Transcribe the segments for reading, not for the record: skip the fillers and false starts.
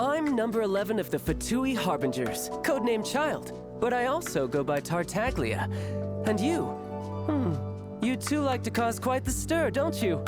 I'm number 11 of the Fatui Harbingers, codenamed Child, but I also go by Tartaglia. And you? You two like to cause quite the stir, don't you?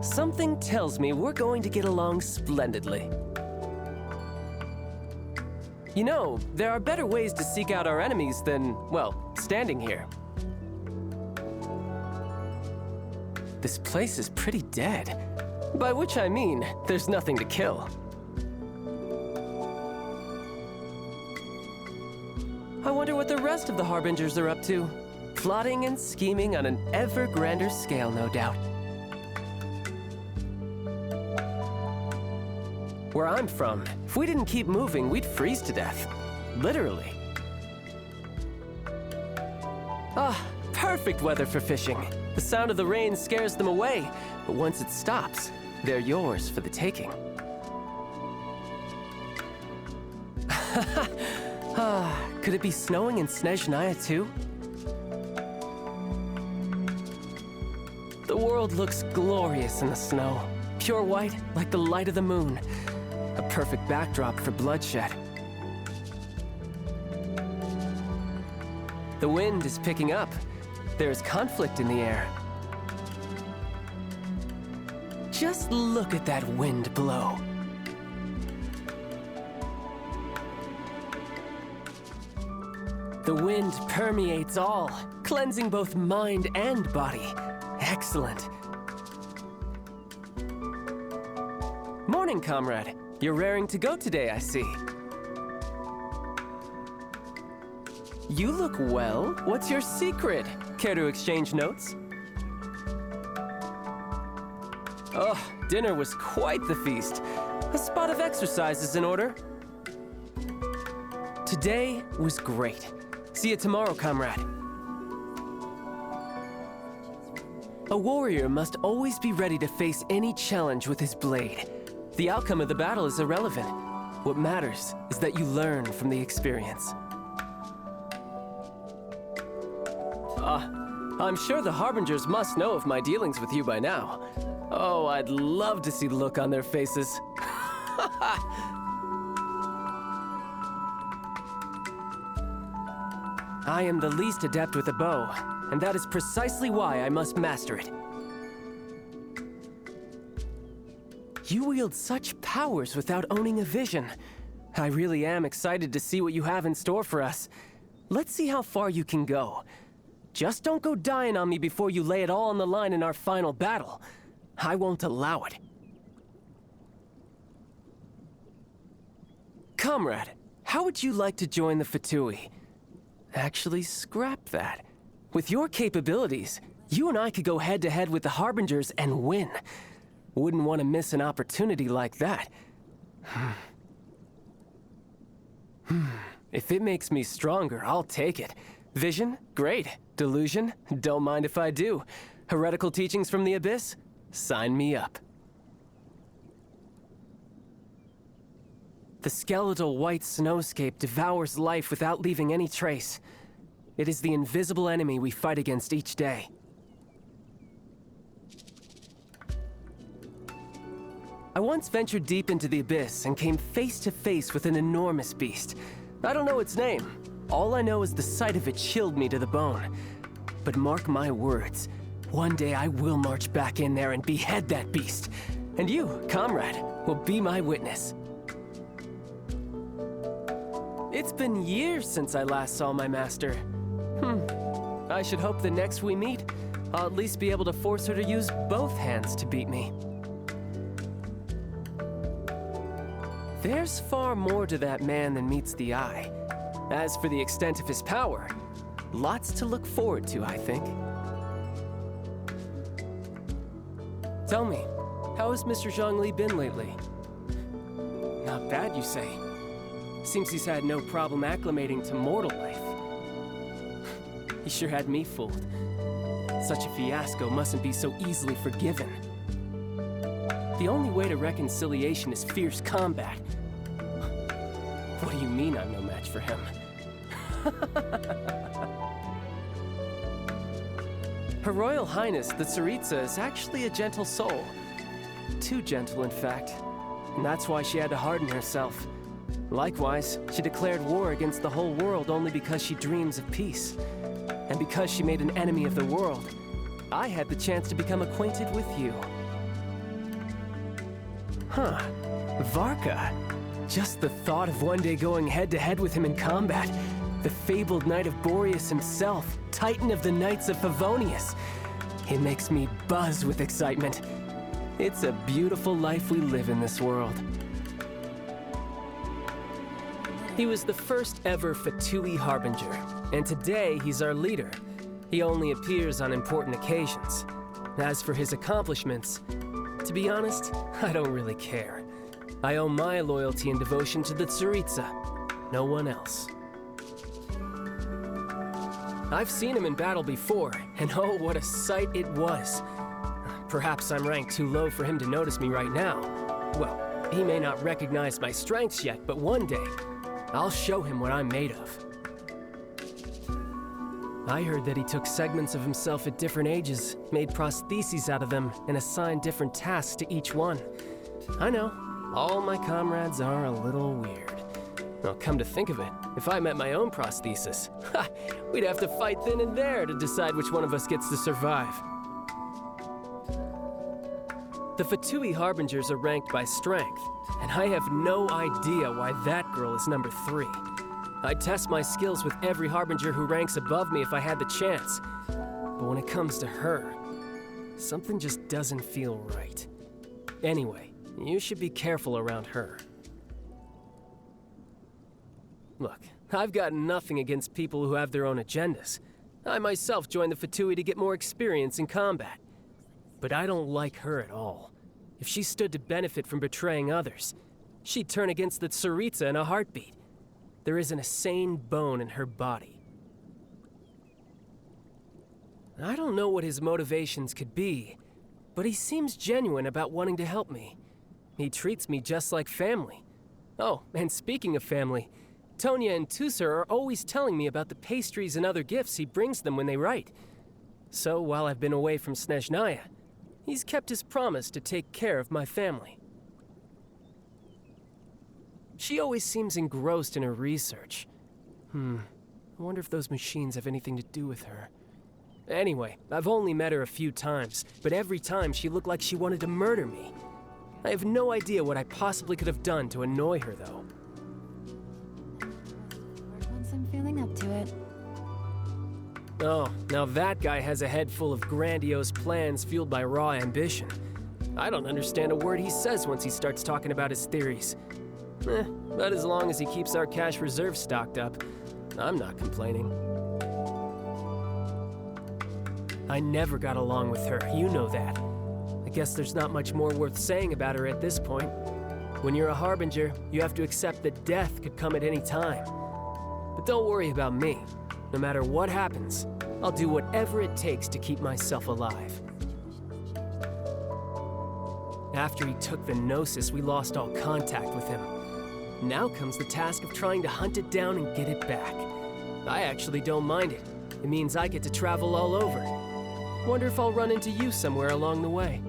Something tells me we're going to get along splendidly. You know, there are better ways to seek out our enemies than, well, standing here. This place is pretty dead. By which I mean, there's nothing to kill. I wonder what the rest of the Harbingers are up to. Plotting and scheming on an ever grander scale, no doubt. Where I'm from, if we didn't keep moving, we'd freeze to death. Literally. Ah, perfect weather for fishing. The sound of the rain scares them away, but once it stops, they're yours for the taking. Could it be snowing in Snezhnaya too? The world looks glorious in the snow. Pure white, like the light of the moon. A perfect backdrop for bloodshed. The wind is picking up. There's conflict in the air. Just look at that wind blow. The wind permeates all, cleansing both mind and body. Excellent. Morning, comrade. You're raring to go today, I see. You look well. What's your secret? Care to exchange notes? Oh, dinner was quite the feast. A spot of exercise is in order. Today was great. See you tomorrow, comrade. A warrior must always be ready to face any challenge with his blade. The outcome of the battle is irrelevant. What matters is that you learn from the experience. I'm sure the Harbingers must know of my dealings with you by now. Oh, I'd love to see the look on their faces. I am the least adept with a bow, and that is precisely why I must master it. You wield such powers without owning a vision. I really am excited to see what you have in store for us. Let's see how far you can go. Just don't go dying on me before you lay it all on the line in our final battle. I won't allow it. Comrade, how would you like to join the Fatui? Actually, scrap that. With your capabilities, you and I could go head-to-head with the Harbingers and win. Wouldn't want to miss an opportunity like that. If it makes me stronger, I'll take it. Vision? Great. Delusion? Don't mind if I do. Heretical teachings from the Abyss? Sign me up. The skeletal white snowscape devours life without leaving any trace. It is the invisible enemy we fight against each day. I once ventured deep into the Abyss and came face to face with an enormous beast. I don't know its name. All I know is the sight of it chilled me to the bone. But mark my words, one day I will march back in there and behead that beast. And you, comrade, will be my witness. It's been years since I last saw my master. I should hope the next we meet, I'll at least be able to force her to use both hands to beat me. There's far more to that man than meets the eye. As for the extent of his power, lots to look forward to, I think. Tell me, how has Mr. Zhongli been lately? Not bad, you say. Seems he's had no problem acclimating to mortal life. He sure had me fooled. Such a fiasco mustn't be so easily forgiven. The only way to reconciliation is fierce combat. What do you mean I'm no match for him? Her Royal Highness, the Tsaritsa, is actually a gentle soul. Too gentle, in fact. and that's why she had to harden herself. Likewise, she declared war against the whole world only because she dreams of peace. And because she made an enemy of the world, I had the chance to become acquainted with you. Huh. Varka. Just the thought of one day going head-to-head with him in combat. The fabled knight of Boreas himself, titan of the knights of Favonius. It makes me buzz with excitement. It's a beautiful life we live in this world. He was the first ever Fatui Harbinger, and today he's our leader. He only appears on important occasions. As for his accomplishments, to be honest, I don't really care. I owe my loyalty and devotion to the Tsaritsa, no one else. I've seen him in battle before, and oh, what a sight it was. Perhaps I'm ranked too low for him to notice me right now. Well, he may not recognize my strengths yet, but one day, I'll show him what I'm made of. I heard that he took segments of himself at different ages, made prostheses out of them, and assigned different tasks to each one. I know, all my comrades are a little weird. Well, come to think of it, if I met my own prosthesis, we'd have to fight then and there to decide which one of us gets to survive. The Fatui Harbingers are ranked by strength, and I have no idea why that girl is number 3. I'd test my skills with every Harbinger who ranks above me if I had the chance. But when it comes to her, something just doesn't feel right. Anyway, you should be careful around her. Look, I've got nothing against people who have their own agendas. I myself joined the Fatui to get more experience in combat. But I don't like her at all. If she stood to benefit from betraying others, she'd turn against the Tsaritsa in a heartbeat. There isn't a sane bone in her body. I don't know what his motivations could be, but he seems genuine about wanting to help me. He treats me just like family. Oh, and speaking of family, Tonya and Tusser are always telling me about the pastries and other gifts he brings them when they write. So while I've been away from Snezhnaya, he's kept his promise to take care of my family. She always seems engrossed in her research. I wonder if those machines have anything to do with her. Anyway, I've only met her a few times, but every time she looked like she wanted to murder me. I have no idea what I possibly could have done to annoy her, though. Once I'm feeling up to it. Oh, now that guy has a head full of grandiose plans fueled by raw ambition. I don't understand a word he says once he starts talking about his theories. But as long as he keeps our cash reserve stocked up, I'm not complaining. I never got along with her, you know that. I guess there's not much more worth saying about her at this point. When you're a Harbinger, you have to accept that death could come at any time. But don't worry about me. No matter what happens, I'll do whatever it takes to keep myself alive. After he took the Gnosis, we lost all contact with him. Now comes the task of trying to hunt it down and get it back. I actually don't mind it. It means I get to travel all over. Wonder if I'll run into you somewhere along the way.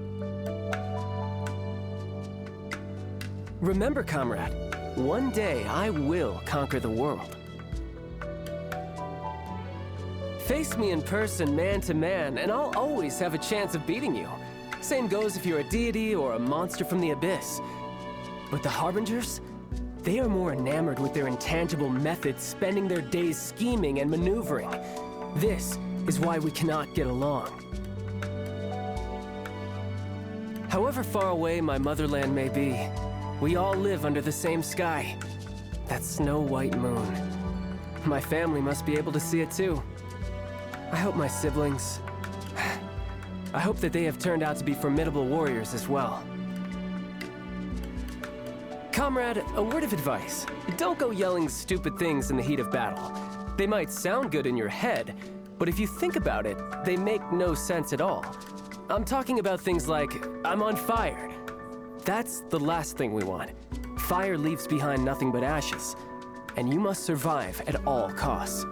Remember, comrade, one day I will conquer the world. Face me in person, man to man, and I'll always have a chance of beating you. Same goes if you're a deity or a monster from the abyss. But the Harbingers? They are more enamored with their intangible methods, spending their days scheming and maneuvering. This is why we cannot get along. However far away my motherland may be, we all live under the same sky. That snow-white moon. My family must be able to see it too. I hope my siblings... I hope that they have turned out to be formidable warriors as well. Comrade, a word of advice. Don't go yelling stupid things in the heat of battle. They might sound good in your head, but if you think about it, they make no sense at all. I'm talking about things like, I'm on fire. That's the last thing we want. Fire leaves behind nothing but ashes, and you must survive at all costs.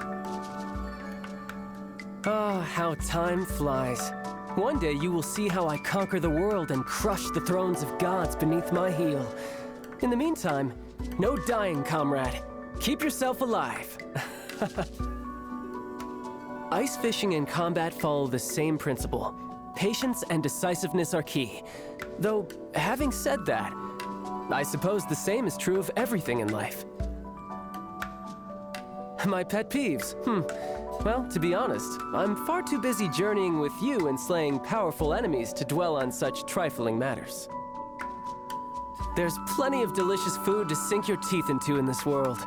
Ah, how time flies. One day you will see how I conquer the world and crush the thrones of gods beneath my heel. In the meantime, no dying, comrade. Keep yourself alive. Ice fishing and combat follow the same principle. Patience and decisiveness are key. Though, having said that, I suppose the same is true of everything in life. My pet peeves? Well, to be honest, I'm far too busy journeying with you and slaying powerful enemies to dwell on such trifling matters. There's plenty of delicious food to sink your teeth into in this world,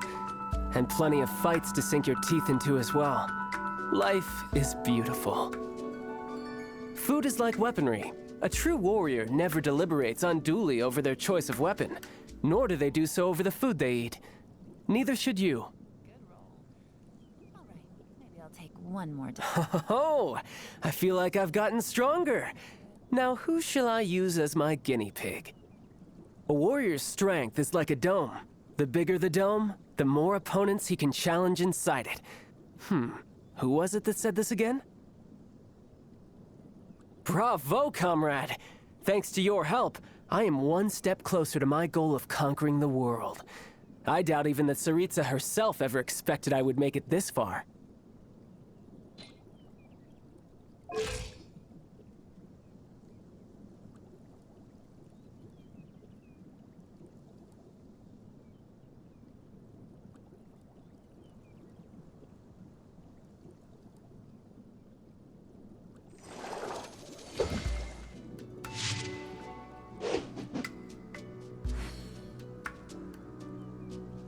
and plenty of fights to sink your teeth into as well. Life is beautiful. Food is like weaponry. A true warrior never deliberates unduly over their choice of weapon, nor do they do so over the food they eat. Neither should you. All right, maybe I'll take one more day. Oh, I feel like I've gotten stronger. Now who shall I use as my guinea pig? A warrior's strength is like a dome. The bigger the dome, the more opponents he can challenge inside it. Who was it that said this again? Bravo, comrade! Thanks to your help, I am one step closer to my goal of conquering the world. I doubt even that Saritsa herself ever expected I would make it this far.